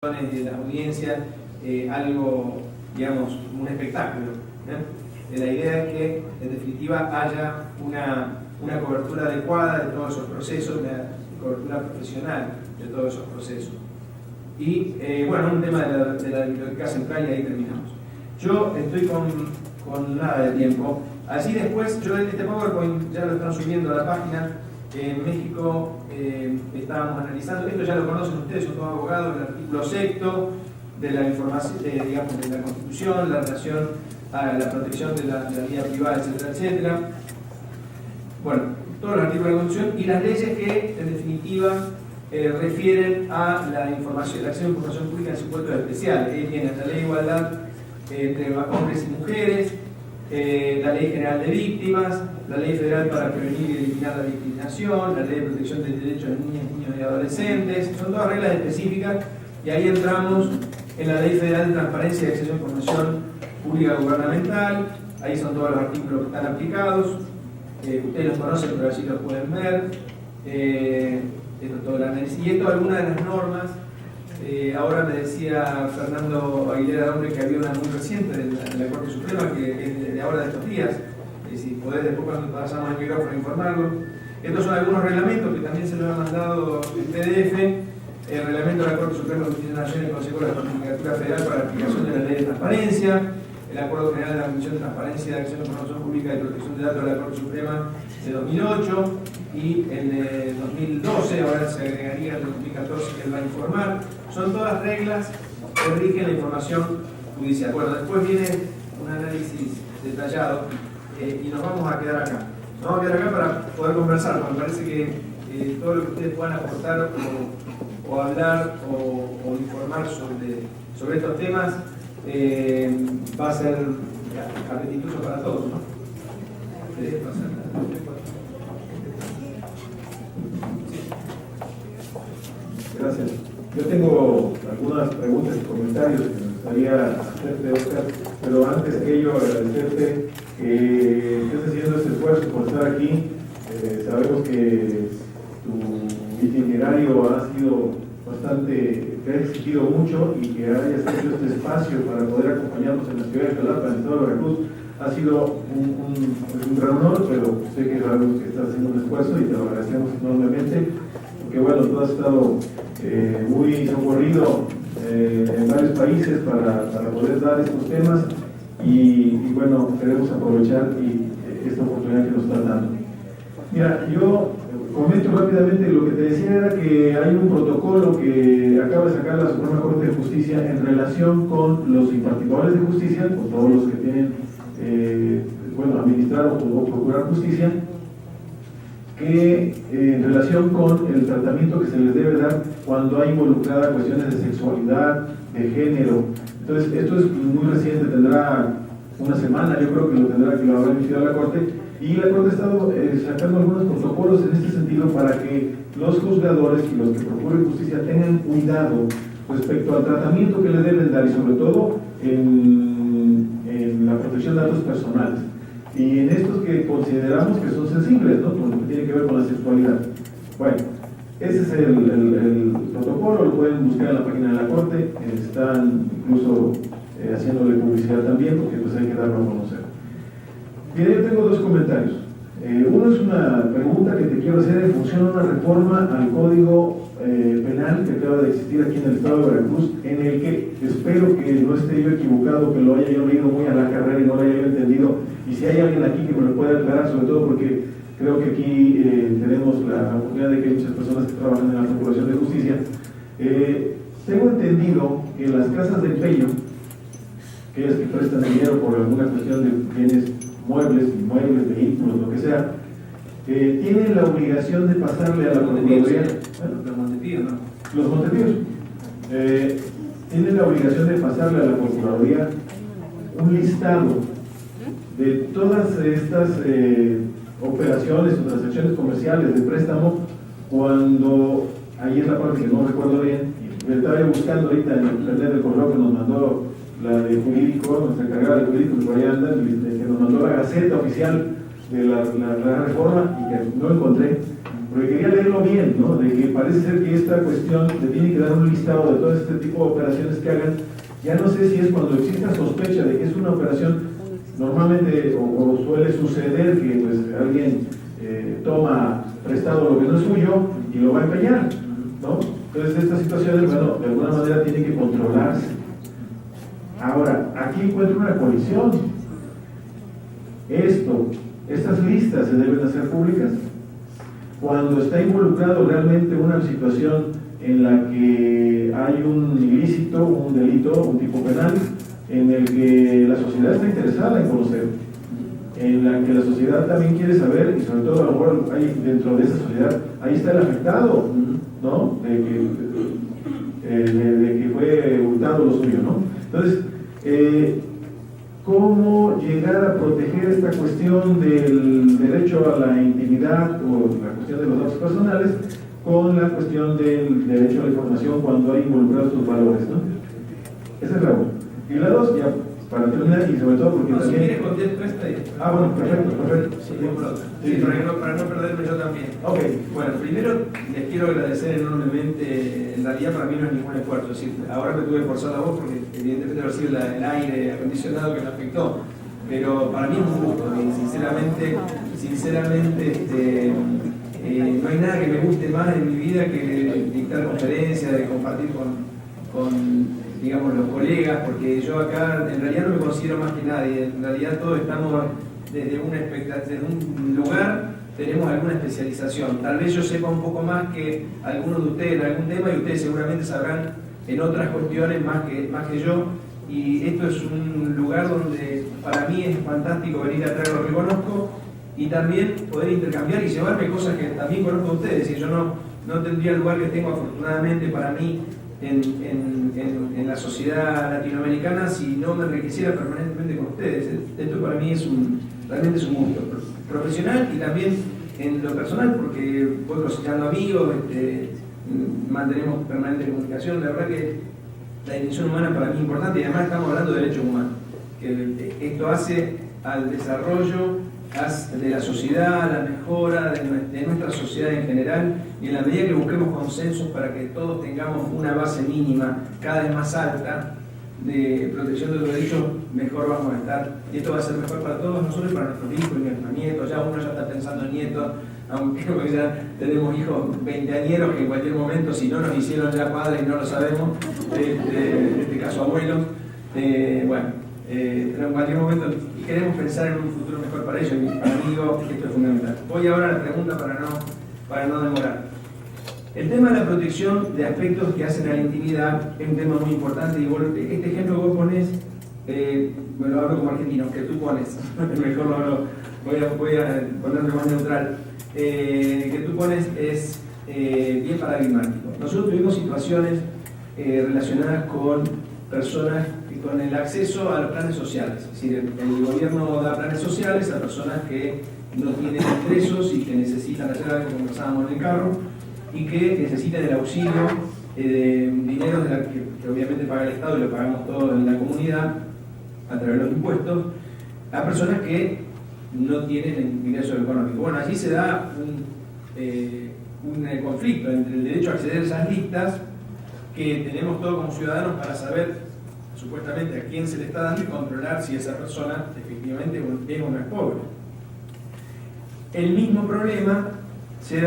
de la audiencia algo, digamos, un espectáculo. La idea es que, en definitiva, haya una cobertura adecuada de todos esos procesos, una cobertura profesional de todos esos procesos. Y, bueno, un tema de la Biblioteca Central y ahí terminamos. Yo estoy con nada de tiempo. Así después, yo este PowerPoint ya lo están subiendo a la página. En México estábamos analizando, esto ya lo conocen ustedes, son todos abogados, el artículo 6º de la información, digamos, de la Constitución, la relación a la protección de la vida privada, etcétera, etcétera. Bueno, todos los artículos de la Constitución y las leyes que, en definitiva, refieren a la información, el acceso a información pública en supuestos especiales. Ahí tienen la Ley de Igualdad entre hombres y mujeres, la Ley General de Víctimas, la Ley Federal para prevenir y eliminar la discriminación, la Ley de Protección de Derechos de Niñas, Niños y Adolescentes. Son todas reglas específicas y ahí entramos en la Ley Federal de Transparencia y Acceso a Información Pública Gubernamental. Ahí son todos los artículos que están aplicados. Ustedes los conocen, pero así los pueden ver. Esto es todo el análisis. Y esto, algunas de las normas. Ahora me decía Fernando Aguilera Hombre que había una muy reciente de la Corte Suprema, que es de ahora de estos días. Si podés después cuando pasamos el micrófono informarlo. Estos son algunos reglamentos que también se los han mandado en PDF. El reglamento de la Corte Suprema de Justicia de la Nación y el Consejo de la Judicatura Federal para la aplicación de la Ley de Transparencia, el Acuerdo General de la Comisión de Transparencia, de Acceso a Información Pública y Protección de Datos de la Corte Suprema de 2008 y el de 2012, ahora se agregaría el de 2014 que él va a informar. Son todas reglas que rigen la información judicial. Bueno, después viene un análisis detallado y nos vamos a quedar acá. Nos vamos a quedar acá para poder conversar, porque me parece que todo lo que ustedes puedan aportar o hablar o informar sobre estos temas va a ser apetitoso para todos, ¿no? Gracias. Yo tengo algunas preguntas y comentarios que me gustaría hacerte, Oscar, pero antes que ello agradecerte que estés haciendo este esfuerzo por estar aquí. Sabemos que tu itinerario ha sido bastante, te ha exigido mucho y que hayas hecho este espacio para poder acompañarnos en la ciudad de Jalapa, en el estado de Veracruz, ha sido un gran honor, pero sé que sabemos que estás haciendo un esfuerzo y te lo agradecemos enormemente, porque bueno, tú has estado muy socorrido en varios países para poder dar estos temas y bueno, queremos aprovechar esta oportunidad que nos estás dando. Mira, yo comento rápidamente, lo que te decía era que hay un protocolo que acaba de sacar la Suprema Corte de Justicia en relación con los impartidores de justicia, con todos los que tienen, administrar o procurar justicia, que en relación con el tratamiento que se les debe dar cuando hay involucrada cuestiones de sexualidad, de género. Entonces, esto es muy reciente, tendrá una semana, yo creo que lo habrá emitido la Corte, y la Corte ha estado sacando algunos protocolos en este sentido para que los juzgadores y los que procuren justicia tengan cuidado respecto al tratamiento que le deben dar y sobre todo en la protección de datos personales. Y en estos que consideramos que son sensibles, ¿no? Con lo que tiene que ver con la sexualidad. Bueno, ese es el protocolo, lo pueden buscar en la página de la Corte, están incluso haciéndole publicidad también, porque pues hay que darlo a conocer. Bien, yo tengo dos comentarios. Uno es una pregunta que te quiero hacer en función de una reforma al Código Penal que acaba de existir aquí en el estado de Veracruz, en el que espero que no esté yo equivocado, que lo haya yo leído muy a la carrera y no lo haya yo entendido, y si hay alguien aquí que me lo pueda aclarar, sobre todo porque creo que aquí tenemos la oportunidad de que hay muchas personas que trabajan en la Procuración de Justicia. Tengo entendido que las casas de empeño, aquellas que prestan dinero por alguna cuestión de bienes muebles, inmuebles, vehículos, lo que sea, tienen la obligación de pasarle a la Procuraduría. Los Montepíos, ¿no? Los Montepíos tienen la obligación de pasarle a la Procuraduría un listado de todas estas operaciones o transacciones comerciales de préstamo, cuando, ahí es la parte que no recuerdo bien, y estaba yo buscando ahorita en internet el correo que nos mandó la de jurídico, nuestra encargada de jurídico, que por ahí anda, que nos mandó la Gaceta Oficial de la reforma y que no encontré, porque quería leerlo bien, ¿no? De que parece ser que esta cuestión le tiene que dar un listado de todo este tipo de operaciones que hagan. Ya no sé si es cuando exista sospecha de que es una operación, normalmente o suele suceder que pues alguien toma prestado lo que no es suyo y lo va a empeñar, ¿no? Entonces estas situaciones, bueno, de alguna manera tienen que controlarse. Ahora, aquí encuentro una colisión. Estas listas se deben hacer públicas. Cuando está involucrado realmente una situación en la que hay un ilícito, un delito, un tipo penal, en el que la sociedad está interesada en conocer, en la que la sociedad también quiere saber, y sobre todo a lo mejor hay dentro de esa sociedad, ahí está el afectado, ¿no? De que fue hurtado lo suyo, ¿no? Entonces, ¿cómo llegar a proteger esta cuestión del derecho a la intimidad o la cuestión de los datos personales con la cuestión del derecho a la información cuando hay involucrados sus valores, ¿no? Esa es la una. Y la dos, ya para terminar, y sobre todo porque no, también... Si quieres contesto esta y... bueno, perfecto. Sí, para no perderme yo también. Ok. Bueno, primero les quiero agradecer enormemente. En realidad para mí no es ningún esfuerzo. Es decir, ahora me tuve que forzar la voz porque evidentemente ha sido el aire acondicionado que me afectó. Pero para mí es un gusto y sinceramente no hay nada que me guste más en mi vida que dictar conferencias, de compartir con digamos, los colegas, porque yo acá en realidad no me considero más que nadie. En realidad todos estamos desde un lugar, tenemos alguna especialización. Tal vez yo sepa un poco más que algunos de ustedes en algún tema y ustedes seguramente sabrán en otras cuestiones más que yo. Y esto es un lugar donde para mí es fantástico venir acá, lo reconozco, y también poder intercambiar y llevarme cosas que también conozco de ustedes. Y yo no tendría el lugar que tengo afortunadamente para mí en la sociedad latinoamericana si no me enriqueciera permanentemente con ustedes. Esto para mí realmente es un gusto profesional y también en lo personal, porque voy cosechando amigos, mantenemos permanente comunicación. La verdad que la dimensión humana para mí es importante y además estamos hablando de derechos humanos, que esto hace al desarrollo de la sociedad, a la mejora de nuestra sociedad en general, y en la medida que busquemos consensos para que todos tengamos una base mínima cada vez más alta de protección de los derechos, mejor vamos a estar. Y esto va a ser mejor para todos nosotros y para nuestros hijos y nuestros nietos. Ya uno ya está pensando en nietos, aunque ya tenemos hijos veinteañeros que en cualquier momento, si no nos hicieron ya padres y no lo sabemos, en este caso abuelos, pero en cualquier momento queremos pensar en un futuro mejor para ellos y para mí esto es fundamental. Voy ahora a la pregunta para no demorar. El tema de la protección de aspectos que hacen a la intimidad es un tema muy importante. Y este ejemplo que vos pones, lo hablo como argentino, que tú pones, mejor lo hablo, voy a ponerlo más neutral, que tú pones es bien paradigmático. Nosotros tuvimos situaciones relacionadas con personas con el acceso a los planes sociales. Es decir, el gobierno da planes sociales a personas que no tienen ingresos y que necesitan hacer algo, como conversábamos en el carro, y que necesitan el auxilio de dinero que obviamente paga el Estado y lo pagamos todos en la comunidad a través de los impuestos, a personas que no tienen ingreso económico. Bueno, allí se da un conflicto entre el derecho a acceder a esas listas que tenemos todos como ciudadanos para saber supuestamente a quién se le está dando y controlar si esa persona efectivamente es o no es pobre. El mismo problema se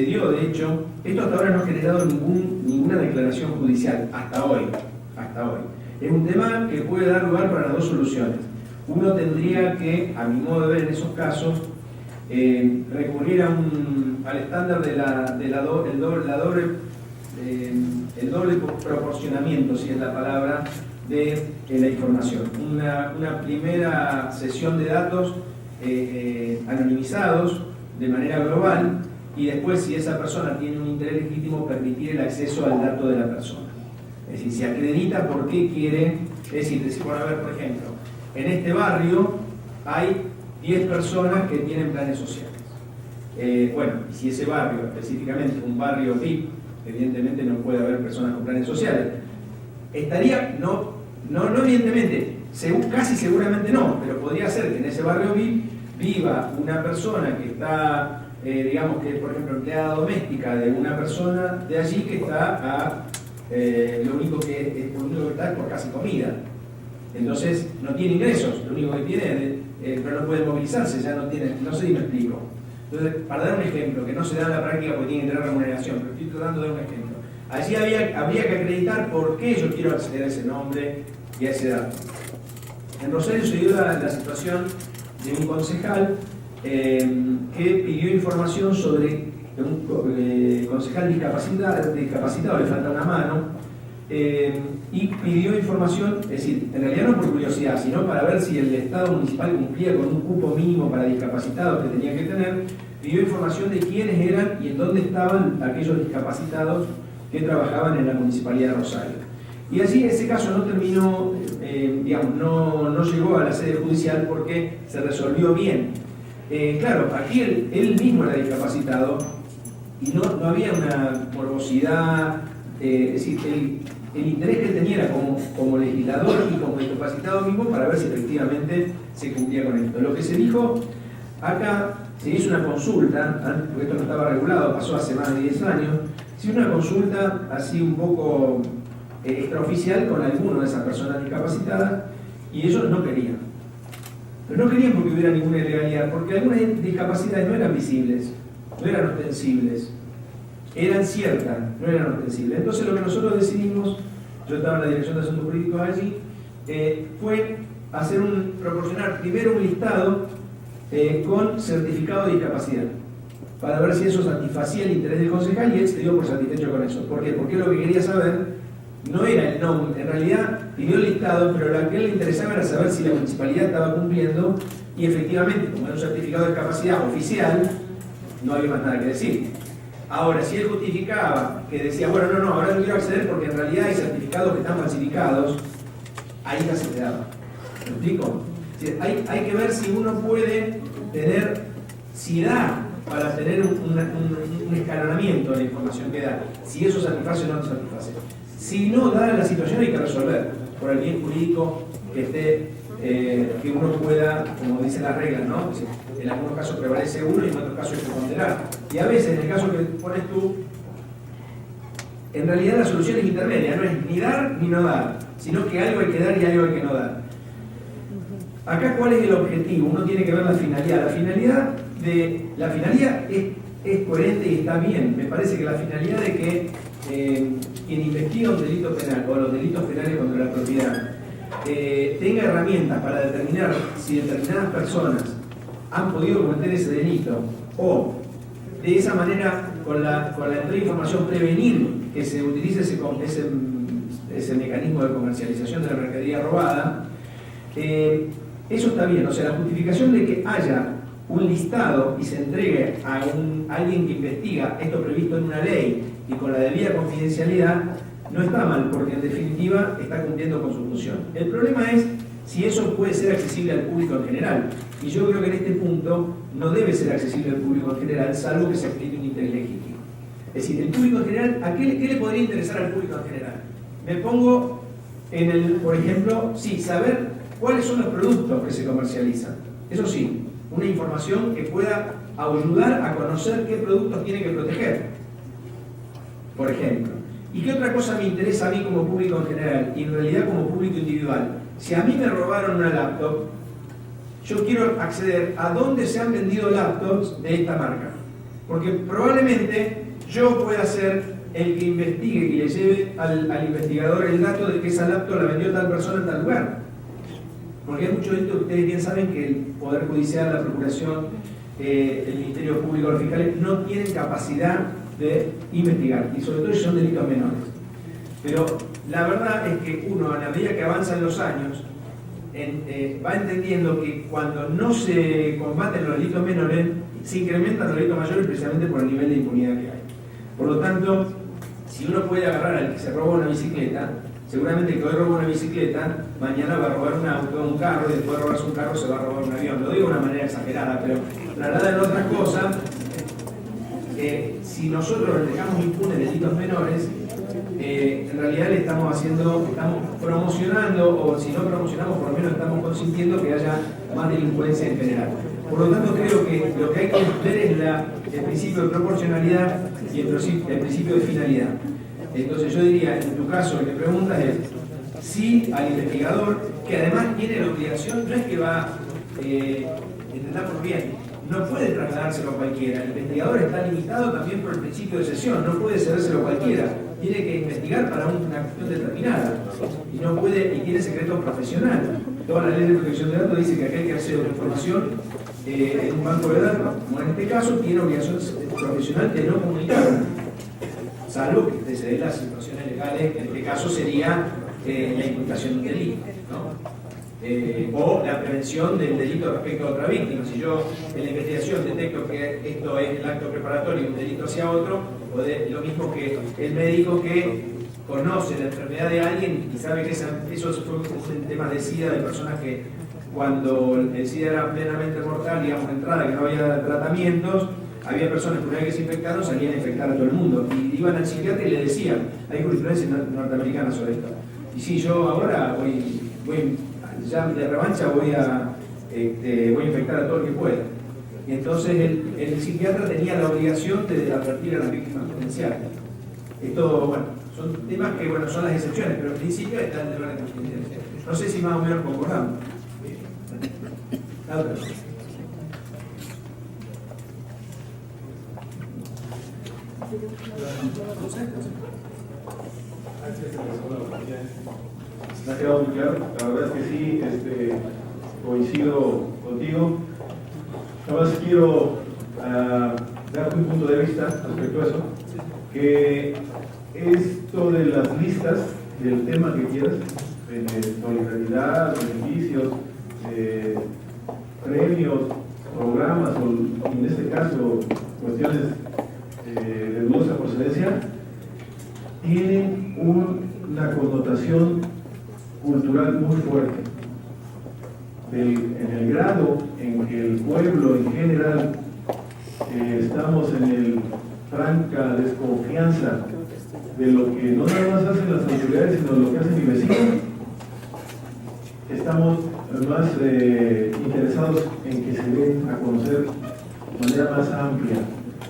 dio, de hecho, esto hasta ahora no ha generado ninguna declaración judicial, hasta hoy. Es un tema que puede dar lugar para las dos soluciones. Uno tendría que, a mi modo de ver en esos casos, recurrir al estándar el doble proporcionamiento, si es la palabra, de la información. Una primera sesión de datos anonimizados de manera global y después, si esa persona tiene un interés legítimo, permitir el acceso al dato de la persona. Es decir, se acredita por qué quiere, es decir, bueno, a ver, por ejemplo, en este barrio hay 10 personas que tienen planes sociales. Bueno, y si ese barrio específicamente es un barrio VIP, evidentemente no puede haber personas con planes sociales. No evidentemente, casi seguramente no, pero podría ser que en ese barrio VIP viva una persona que está digamos que, por ejemplo, empleada doméstica de una persona de allí que está lo único que está es por casi comida. Entonces no tiene ingresos, lo único que tiene pero no puede movilizarse, ya no tiene, no sé si me explico. Entonces, para dar un ejemplo, que no se da en la práctica porque tiene que tener remuneración, pero estoy tratando de dar un ejemplo. Allí habría que acreditar por qué yo quiero acceder a ese nombre y a ese dato. En Rosario se dio la situación de un concejal que pidió información sobre un concejal discapacitado, le falta una mano, y pidió información, es decir, en realidad no por curiosidad, sino para ver si el Estado municipal cumplía con un cupo mínimo para discapacitados que tenía que tener, pidió información de quiénes eran y en dónde estaban aquellos discapacitados que trabajaban en la Municipalidad de Rosario. Y así ese caso no terminó, digamos, no llegó a la sede judicial porque se resolvió bien. Claro, aquí él mismo era discapacitado y no había una morbosidad, es decir, el interés que él tenía era como legislador y como discapacitado mismo para ver si efectivamente se cumplía con esto. Lo que se dijo acá, se hizo una consulta, porque esto no estaba regulado, pasó hace más de 10 años, se hizo una consulta así un poco extraoficial con alguno de esas personas discapacitadas y ellos no querían. Pero no querían porque hubiera ninguna ilegalidad, porque algunas discapacidades no eran visibles, no eran ostensibles, eran ciertas, no eran ostensibles. Entonces lo que nosotros decidimos, yo estaba en la Dirección de Asuntos Políticos allí, fue proporcionar primero un listado con certificado de discapacidad, para ver si eso satisfacía el interés del concejal y él se dio por satisfecho con eso. ¿Por qué? Porque lo que quería saber no era el nombre, en realidad pidió el listado, pero lo que a él le interesaba era saber si la municipalidad estaba cumpliendo y efectivamente, como era un certificado de discapacidad oficial, no había más nada que decir. Ahora, si él justificaba que decía, bueno, no, ahora no quiero acceder porque en realidad hay certificados que están falsificados, ahí ya se quedaba. ¿Me explico? Hay que ver si uno puede tener, si da para tener un escalonamiento de la información que da, si eso satisface o no satisface. Si no da la situación hay que resolver por el bien jurídico que esté, que uno pueda, como dicen las reglas, ¿no? En algunos casos prevalece uno y en otros casos hay que ponderar. Y a veces, en el caso que pones tú, en realidad la solución es intermedia, no es ni dar ni no dar, sino que algo hay que dar y algo hay que no dar. Acá, ¿cuál es el objetivo? Uno tiene que ver la finalidad. La finalidad es coherente y está bien. Me parece que la finalidad de que quien investiga un delito penal o los delitos penales contra la propiedad tenga herramientas para determinar si determinadas personas han podido cometer ese delito o de esa manera con la entrada de información prevenir que se utilice ese mecanismo de comercialización de la mercadería robada. Eso está bien, o sea, la justificación de que haya un listado y se entregue a alguien que investiga esto previsto en una ley y con la debida confidencialidad no está mal, porque en definitiva está cumpliendo con su función. El problema es si eso puede ser accesible al público en general, y yo creo que en este punto no debe ser accesible al público en general, salvo que se explique un interés legítimo. Es decir, el público en general, ¿qué le podría interesar al público en general? Me pongo por ejemplo, sí, saber cuáles son los productos que se comercializan. Eso sí, una información que pueda ayudar a conocer qué productos tiene que proteger, por ejemplo. ¿Y qué otra cosa me interesa a mí como público en general y en realidad como público individual? Si a mí me robaron una laptop, yo quiero acceder a dónde se han vendido laptops de esta marca. Porque probablemente yo pueda ser el que investigue y le lleve al investigador el dato de que esa laptop la vendió tal persona en tal lugar. Porque hay muchos delitos que ustedes bien saben que el Poder Judicial, la Procuración, el Ministerio Público, los fiscales no tienen capacidad de investigar, y sobre todo si son delitos menores. Pero la verdad es que uno, a la medida que avanzan los años, va entendiendo que cuando no se combaten los delitos menores, se incrementan los delitos mayores precisamente por el nivel de impunidad que hay. Por lo tanto, si uno puede agarrar al que se roba una bicicleta, seguramente el que hoy roba una bicicleta, mañana va a robar un auto, un carro, y después de robarse un carro se va a robar un avión. Lo digo de una manera exagerada, pero trasladada en otras cosas, si nosotros dejamos impunes delitos menores, en realidad le estamos promocionando, o si no promocionamos, por lo menos estamos consintiendo que haya más delincuencia en general. Por lo tanto, creo que lo que hay que ver es el principio de proporcionalidad y el principio de finalidad. Entonces yo diría, en tu caso, lo que preguntas es si al investigador, que además tiene la obligación, no es que va a intentar por bien, no puede trasladárselo a cualquiera. El investigador está limitado también por el principio de cesión, no puede cedérselo a cualquiera. Tiene que investigar para una cuestión determinada y no puede, y tiene secreto profesional. Toda la ley de protección de datos dice que aquel que accede a una información en un banco de datos, como en este caso, tiene obligación profesional de no comunicarla, salvo que se den las situaciones legales, que en este caso sería la imputación de un delito, ¿no? O la prevención del delito respecto a otra víctima. Si yo en la investigación detecto que esto es el acto preparatorio de un delito hacia otro, o lo mismo que el médico que conoce la enfermedad de alguien y sabe que eso fue un tema de SIDA, de personas que cuando el SIDA era plenamente mortal, digamos, de entrada, que no había tratamientos, había personas que una vez que se infectaron salían a infectar a todo el mundo. Y iban al psiquiatra y le decían, hay jurisprudencia norteamericana sobre esto. Y sí, yo ahora voy ya de revancha voy a infectar a todo el que pueda. Y entonces el psiquiatra tenía la obligación de advertir a las víctimas potenciales. Esto, bueno, son temas que, bueno, son las excepciones, pero en principio está el deber de confidencialidad. No sé si más o menos concordamos. La otra. Me ha quedado muy claro, la verdad es que sí, coincido contigo. Nada más quiero dar un punto de vista respecto a eso, que esto de las listas del tema que quieras, solidaridad, beneficios, premios, programas o en este caso cuestiones de dudosa procedencia, tienen una connotación cultural muy fuerte. En el grado en que el pueblo en general estamos en el franca desconfianza de lo que no nada más hacen las autoridades, sino lo que hace mi vecino, estamos más interesados en que se den a conocer de manera más amplia.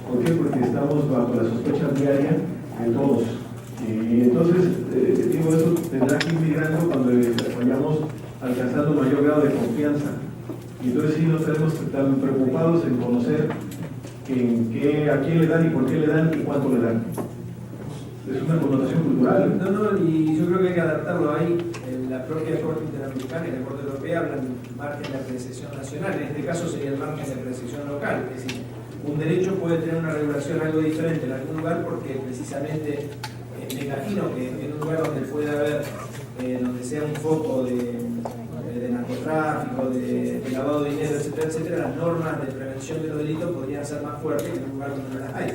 ¿Por qué? Porque estamos bajo la sospecha diaria de todos. Y entonces, digo, eso tendrá que ir migrando cuando vayamos alcanzando mayor grado de confianza. Y entonces sí no estaremos tan preocupados en conocer a quién le dan y por qué le dan y cuánto le dan. Es una connotación cultural. No, y yo creo que hay que adaptarlo ahí. La propia Corte Interamericana y la Corte Europea hablan de margen de apreciación nacional. En este caso sería el margen de apreciación local. Es decir, un derecho puede tener una regulación algo diferente en algún lugar porque precisamente me imagino que en un lugar donde pueda haber, donde sea un foco de narcotráfico, de lavado de dinero, etcétera, etcétera, las normas de prevención de los delitos podrían ser más fuertes que en un lugar donde no las hay,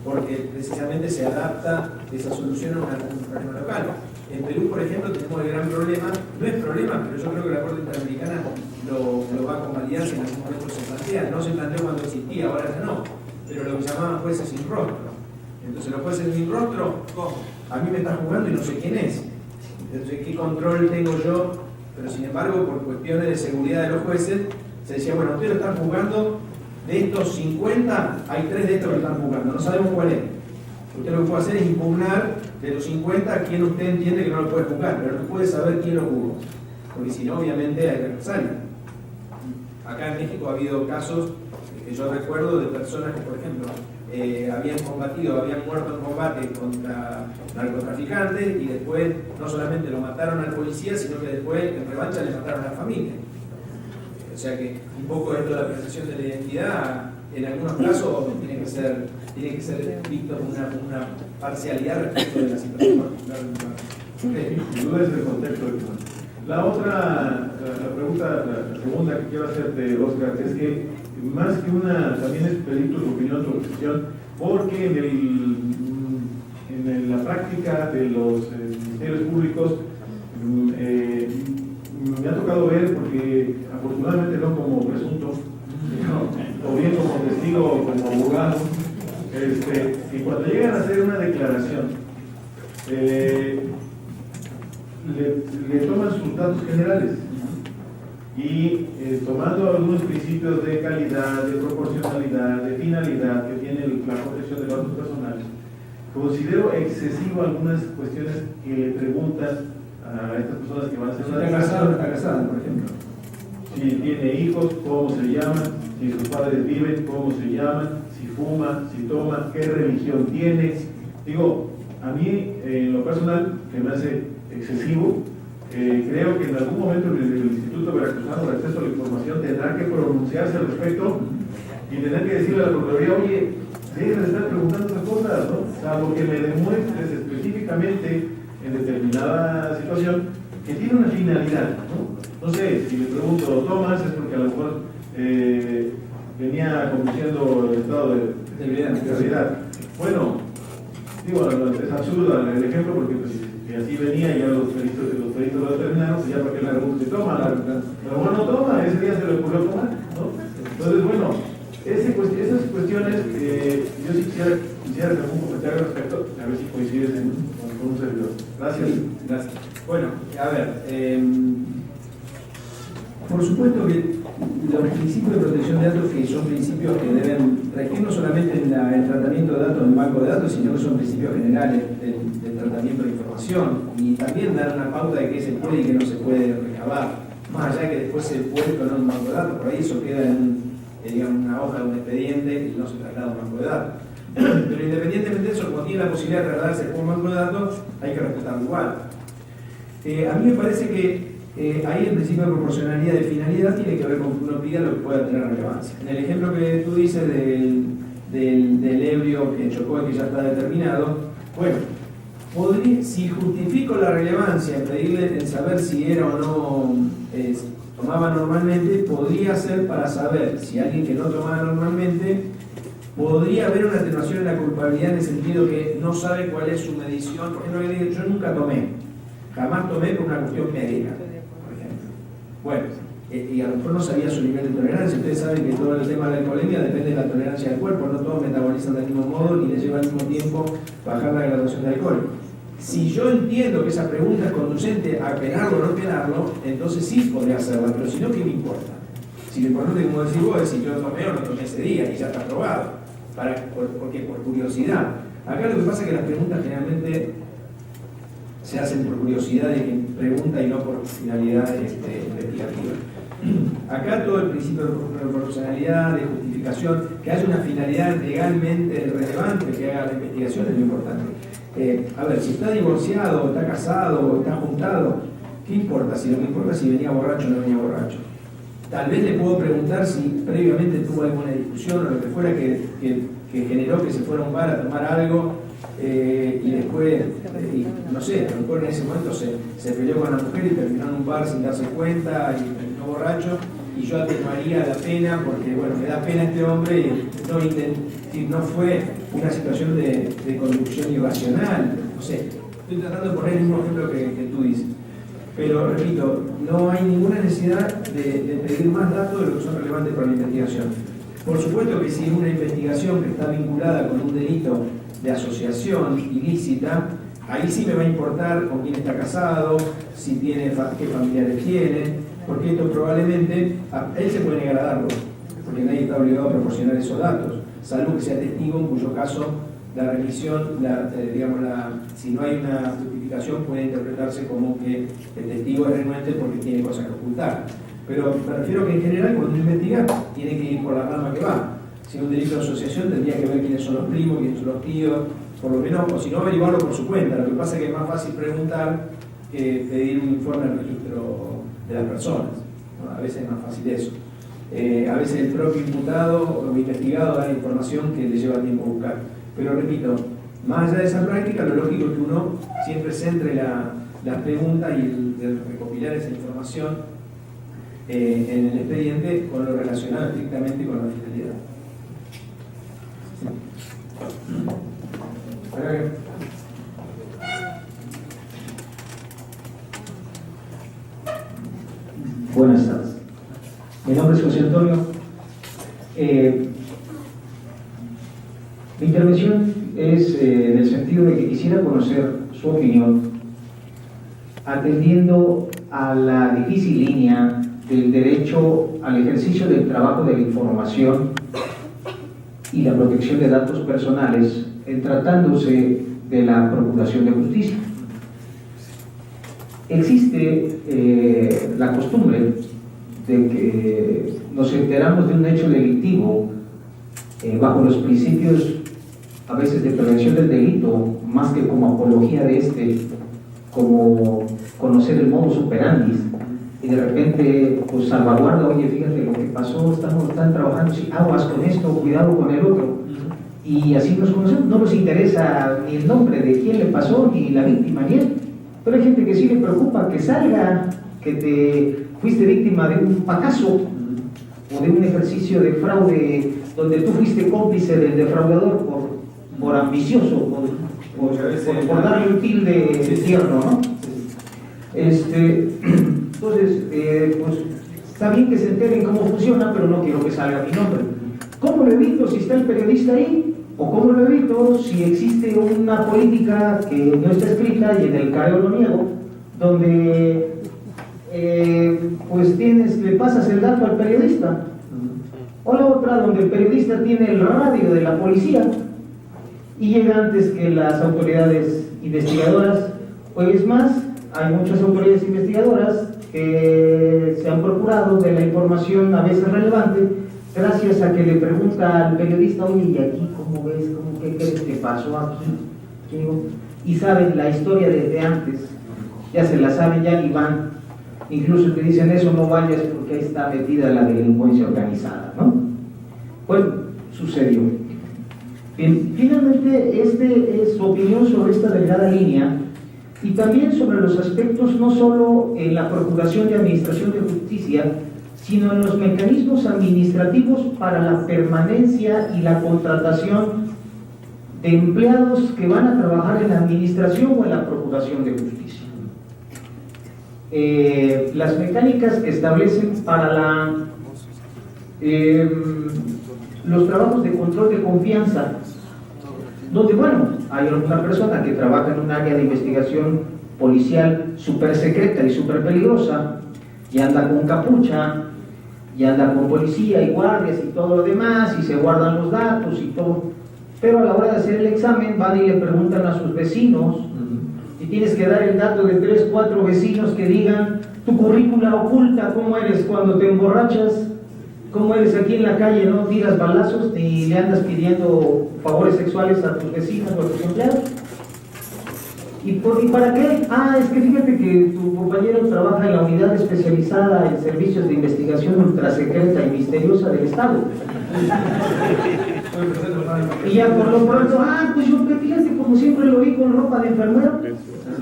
porque precisamente se adapta esa solución a un problema local. En Perú, por ejemplo, tenemos el gran problema, no es problema, pero yo creo que la Corte Interamericana lo va a convalidar si en algún momento se plantea. No se planteó cuando existía, ahora ya no, pero lo que llamaban jueces sin rostro. Entonces los jueces sin rostro, ¿cómo? A mí me está jugando y no sé quién es. Entonces, ¿qué control tengo yo? Pero sin embargo, por cuestiones de seguridad de los jueces, se decía, bueno, ustedes lo están juzgando, de estos 50, hay 3 de estos que lo están juzgando, no sabemos cuál es. Usted lo que puede hacer es impugnar de los 50 a quien usted entiende que no lo puede juzgar, pero no puede saber quién lo juzgó, porque si no, obviamente hay represalia. Acá en México ha habido casos que yo recuerdo de personas que, por ejemplo, habían muerto en combate contra narcotraficantes y después no solamente lo mataron al policía, sino que después en revancha le mataron a la familia. O sea que un poco esto de la percepción de la identidad, en algunos casos tiene que ser visto con una parcialidad respecto de la situación particular. Sin duda es el contexto. La otra, la pregunta, la segunda que quiero hacerte, Oscar, es que más que una, también es pedir tu opinión, tu posición, porque en la práctica de los ministerios públicos me ha tocado ver, porque afortunadamente no como presunto, o bien como testigo o como abogado, que cuando llegan a hacer una declaración, le toman sus datos generales y tomando algunos principios de calidad, de proporcionalidad, de finalidad que tiene la protección de datos personales, considero excesivo algunas cuestiones que le preguntan a estas personas que van a hacer una ¿Está casado o no está casado, por ejemplo? Si tiene hijos, cómo se llaman, si sus padres viven, cómo se llaman, si fuma, si toma, qué religión tiene. Digo, a mí, en lo personal, que me hace excesivo, creo que en algún momento el Instituto Veracruzano de Acceso a la Información tendrá que pronunciarse al respecto y tendrá que decirle a la Procuraduría, oye, dejen de estar preguntando esas cosas, ¿no? Salvo que me demuestres específicamente en determinada situación que tiene una finalidad, ¿no? No sé, si le pregunto, ¿tomas? Es porque a lo mejor venía conduciendo el estado de ebriedad. Bueno, digo, es absurdo el ejemplo porque pues, si así venía y ya los peritos lo determinaron, pues ya para qué le pregunto si toma, pero bueno, no toma, ese día se le ocurrió tomar, ¿no? Entonces, bueno, esas cuestiones, yo sí quisiera hacer un comentario al respecto, a ver si coincides con un servidor. Gracias. Gracias. Bueno, a ver, por supuesto que los principios de protección de datos, que son principios que deben regir no solamente en el tratamiento de datos en banco de datos, sino que son principios generales del tratamiento de información, y también dar una pauta de qué se puede y qué no se puede recabar, más allá de que después se puede poner un banco de datos, por ahí eso queda en una hoja de un expediente y no se traslada a un banco de datos. Pero independientemente de eso, como tiene la posibilidad de trasladarse por un banco de datos, hay que respetarlo igual. A mí me parece que ahí el principio de proporcionalidad de finalidad tiene que ver con que uno pida lo que pueda tener relevancia. En el ejemplo que tú dices del ebrio que chocó y que ya está determinado, bueno, si justifico la relevancia en pedirle en saber si era o no tomaba normalmente, podría ser para saber si alguien que no tomaba normalmente podría haber una atenuación en la culpabilidad en el sentido que no sabe cuál es su medición. Por ejemplo, yo nunca tomé, jamás tomé por una cuestión médica, por ejemplo. Bueno, y a lo mejor no sabía su nivel de tolerancia. Ustedes saben que todo el tema de la alcoholemia depende de la tolerancia del cuerpo, no todos metabolizan del mismo modo ni les lleva al mismo tiempo bajar la graduación de alcohol. Si yo entiendo que esa pregunta es conducente a penarlo o no penarlo, entonces sí podría hacerla, pero si no, ¿qué me importa? Si lo importante, como decís vos, es si yo tomé o no tomé ese día y ya está aprobado, porque por curiosidad. Acá lo que pasa es que las preguntas generalmente se hacen por curiosidad de quien pregunta y no por finalidad investigativa. Acá todo el principio de proporcionalidad, de justificación, que haya una finalidad legalmente relevante que haga la investigación es lo importante. A ver, si está divorciado, está casado, está juntado, ¿qué importa? Si lo que importa es si venía borracho o no venía borracho. Tal vez le puedo preguntar si previamente tuvo alguna discusión o lo que fuera que generó que se fuera a un bar a tomar algo y después, no sé, a lo mejor en ese momento se peleó con la mujer y terminó en un bar sin darse cuenta y terminó borracho, y yo atenuaría la pena porque, bueno, me da pena este hombre y no fue una situación de conducción irracional, no sé. Estoy tratando de poner el mismo ejemplo que tú dices. Pero, repito, no hay ninguna necesidad de pedir más datos de lo que son relevantes para la investigación. Por supuesto que si es una investigación que está vinculada con un delito de asociación ilícita, ahí sí me va a importar con quién está casado, si tiene, qué familiares tiene, porque esto probablemente, él se puede negar a darlo, porque nadie está obligado a proporcionar esos datos, salvo que sea testigo, en cuyo caso la remisión, si no hay una justificación, puede interpretarse como que el testigo es renuente porque tiene cosas que ocultar. Pero me refiero que en general, cuando uno investiga, tiene que ir por la rama que va. Si es un delito de asociación, tendría que ver quiénes son los primos, quiénes son los tíos, por lo menos, o si no, averiguarlo por su cuenta. Lo que pasa es que es más fácil preguntar que pedir un informe al registro de las personas, ¿no? A veces es más fácil eso. A veces el propio imputado o investigado da la información que le lleva tiempo buscar. Pero repito, más allá de esa práctica, lo lógico es que uno siempre centre la pregunta y el recopilar esa información en el expediente con lo relacionado estrictamente con la finalidad. Buenas tardes. Mi nombre es José Antonio. Mi intervención es en el sentido de que quisiera conocer su opinión, atendiendo a la difícil línea del derecho al ejercicio del trabajo de la información y la protección de datos personales en tratándose de la Procuración de Justicia. Existe la costumbre de que nos enteramos de un hecho delictivo bajo los principios a veces de prevención del delito, más que como apología de este, como conocer el modus operandi, y de repente pues salvaguarda, oye, fíjate lo que pasó, están trabajando, sí, aguas con esto, cuidado con el otro, y así nos conocemos. No nos interesa ni el nombre de quién le pasó, ni la víctima, ni él, pero hay gente que sí le preocupa que salga, que te fuiste víctima de un pacazo o de un ejercicio de fraude donde tú fuiste cómplice del defraudador por ambicioso, por darle un tilde tierno, ¿no? Entonces, pues está bien que se enteren cómo funciona, pero no quiero que salga mi nombre. ¿Cómo lo evito si está el periodista ahí? ¿O cómo lo evito si existe una política que no está escrita, y en el careo lo niego, donde pues le pasas el dato al periodista? O la otra, donde el periodista tiene el radio de la policía y llega antes que las autoridades investigadoras. Pues es más, hay muchas autoridades investigadoras que se han procurado de la información a veces relevante gracias a que le pregunta al periodista, oye, ¿y aquí cómo ves? ¿Qué crees que pasó aquí? Y saben la historia desde antes, ya se la saben, ya ni van. Incluso te dicen, eso no vayas porque ahí está metida la delincuencia organizada, ¿no? Bueno, sucedió. Bien, finalmente, es su opinión sobre esta delgada línea y también sobre los aspectos no solo en la Procuración de Administración de Justicia, sino en los mecanismos administrativos para la permanencia y la contratación de empleados que van a trabajar en la Administración o en la Procuración de Justicia. Las mecánicas que establecen para los trabajos de control de confianza, donde, bueno, hay alguna persona que trabaja en un área de investigación policial súper secreta y súper peligrosa, y anda con capucha, y anda con policía y guardias y todo lo demás, y se guardan los datos y todo, pero a la hora de hacer el examen van y le preguntan a sus vecinos, y tienes que dar el dato de 3, 4 vecinos que digan tu currícula oculta, cómo eres cuando te emborrachas, cómo eres aquí en la calle, no tiras balazos ni le andas pidiendo favores sexuales a tus vecinos o a tus empleados. ¿Y para qué? Es que fíjate que tu compañero trabaja en la unidad especializada en servicios de investigación ultrasecreta y misteriosa del Estado. Y ya por lo pronto, pues yo, fíjate, como siempre lo vi con ropa de enfermero,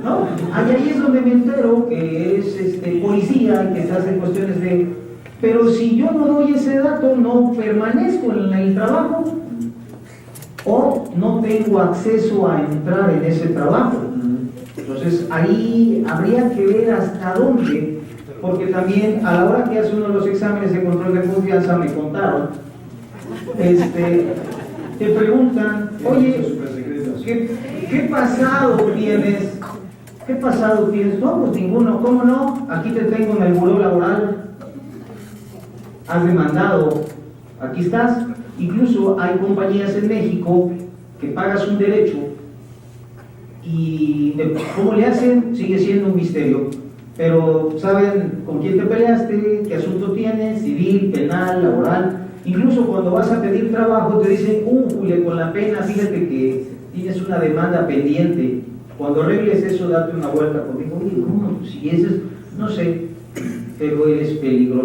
¿no? Ahí es donde me entero que es policía y que se hacen cuestiones de... Pero si yo no doy ese dato, no permanezco en el trabajo o no tengo acceso a entrar en ese trabajo. Entonces ahí habría que ver hasta dónde, porque también a la hora que hace uno de los exámenes de control de confianza me contaron, te preguntan, oye, ¿qué pasado tienes? ¿Qué pasado tienes? No, pues ninguno. ¿Cómo no? Aquí te tengo en el buró laboral. Has demandado. Aquí estás. Incluso hay compañías en México que pagas un derecho y cómo le hacen sigue siendo un misterio. Pero saben con quién te peleaste, qué asunto tienes, civil, penal, laboral. Incluso cuando vas a pedir trabajo te dicen, Julia, con la pena, fíjate que tienes una demanda pendiente. Cuando arregles eso, date una vuelta conmigo. Oye, ¿cómo? Si ese es, no sé, pero él es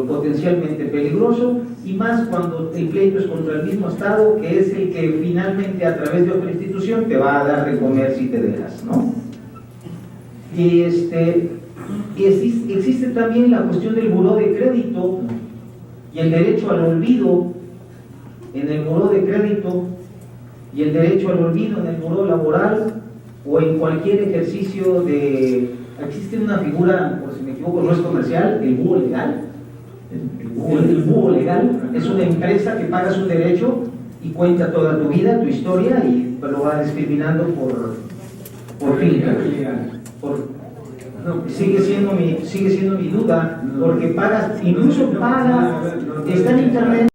potencialmente peligroso, y más cuando el pleito es contra el mismo Estado, que es el que finalmente a través de otra institución te va a dar de comer si te dejas, ¿no? Y existe también la cuestión del buró de crédito y el derecho al olvido en el buró de crédito y el derecho al olvido en el buró laboral o en cualquier ejercicio de... Existe una figura, por si me equivoco, no es comercial, el búho legal. El búho legal es una empresa que pagas un derecho y cuenta toda tu vida, tu historia, y lo va discriminando por finca. sigue siendo mi duda, porque pagas, incluso paga, está en internet